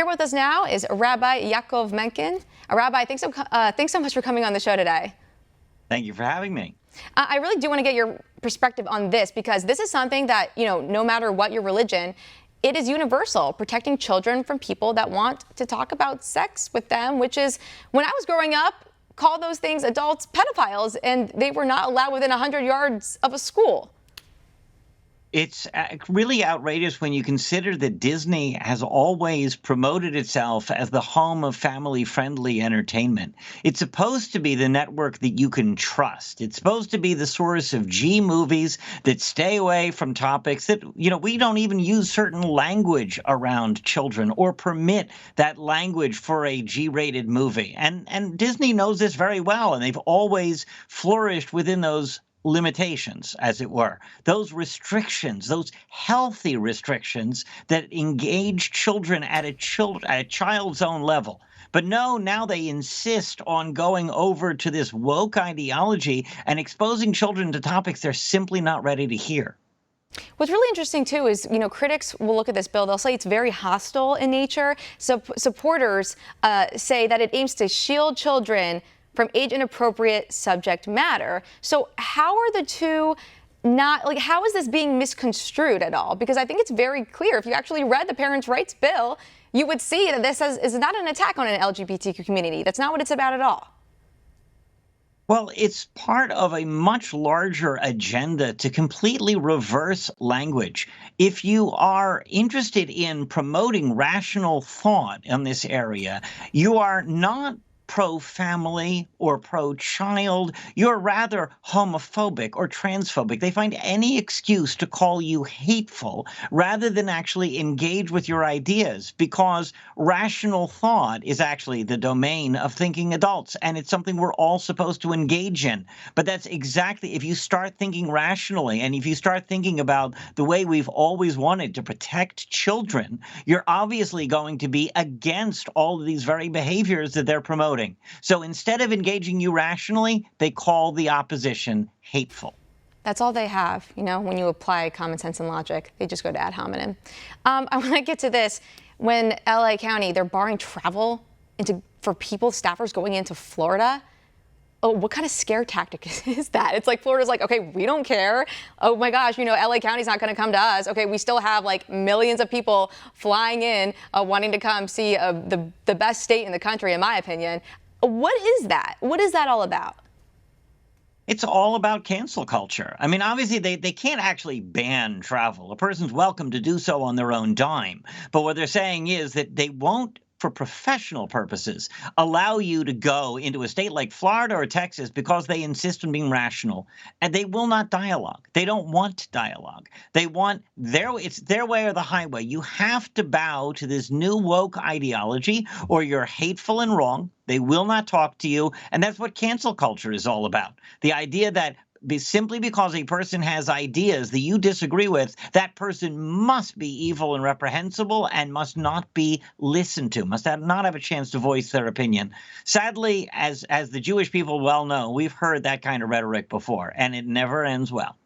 Here with us now is Rabbi Yaakov Menken. Rabbi, thanks so much for coming on the show today. Thank you for having me. I really do want to get your perspective on this because this is something that, no matter what your religion, it is universal, protecting children from people that want to talk about sex with them, which is, when I was growing up, call those things adults pedophiles, and they were not allowed within 100 yards of a school. It's really outrageous when you consider that Disney has always promoted itself as the home of family-friendly entertainment. It's supposed to be the network that you can trust. It's supposed to be the source of G movies that stay away from topics that, we don't even use certain language around children or permit that language for a G-rated movie. And Disney knows this very well, and they've always flourished within those limitations, as it were, those restrictions, those healthy restrictions that engage children at a child's own level. But no, now they insist on going over to this woke ideology and exposing children to topics they're simply not ready to hear. What's really interesting, too, is, critics will look at this bill. They'll say it's very hostile in nature. So supporters say that it aims to shield children from age-inappropriate subject matter. So how are the two how is this being misconstrued at all? Because I think it's very clear. If you actually read the Parents' Rights Bill, you would see that this is not an attack on an LGBTQ community. That's not what it's about at all. Well, it's part of a much larger agenda to completely reverse language. If you are interested in promoting rational thought in this area, you are not pro-family or pro-child. You're rather homophobic or transphobic. They find any excuse to call you hateful rather than actually engage with your ideas, because rational thought is actually the domain of thinking adults, and it's something we're all supposed to engage in. But that's exactly, if you start thinking rationally and if you start thinking about the way we've always wanted to protect children, you're obviously going to be against all of these very behaviors that they're promoting. So instead of engaging you rationally, they call the opposition hateful. That's all they have, when you apply common sense and logic. They just go to ad hominem. I want to get to this. When LA County, they're barring travel for people, staffers going into Florida. Oh, what kind of scare tactic is that? It's like Florida's like, okay, we don't care. Oh my gosh, LA County's not going to come to us. Okay, we still have like millions of people flying in, wanting to come see the best state in the country, in my opinion. What is that? What is that all about? It's all about cancel culture. I mean, obviously, they can't actually ban travel. A person's welcome to do so on their own dime. But what they're saying is that they won't, for professional purposes, allow you to go into a state like Florida or Texas because they insist on being rational. And they will not dialogue. They don't want dialogue. They want it's their way or the highway. You have to bow to this new woke ideology or you're hateful and wrong. They will not talk to you. And that's what cancel culture is all about. The idea that simply because a person has ideas that you disagree with, that person must be evil and reprehensible and must not be listened to, must not have a chance to voice their opinion. Sadly, as the Jewish people well know, we've heard that kind of rhetoric before, and it never ends well.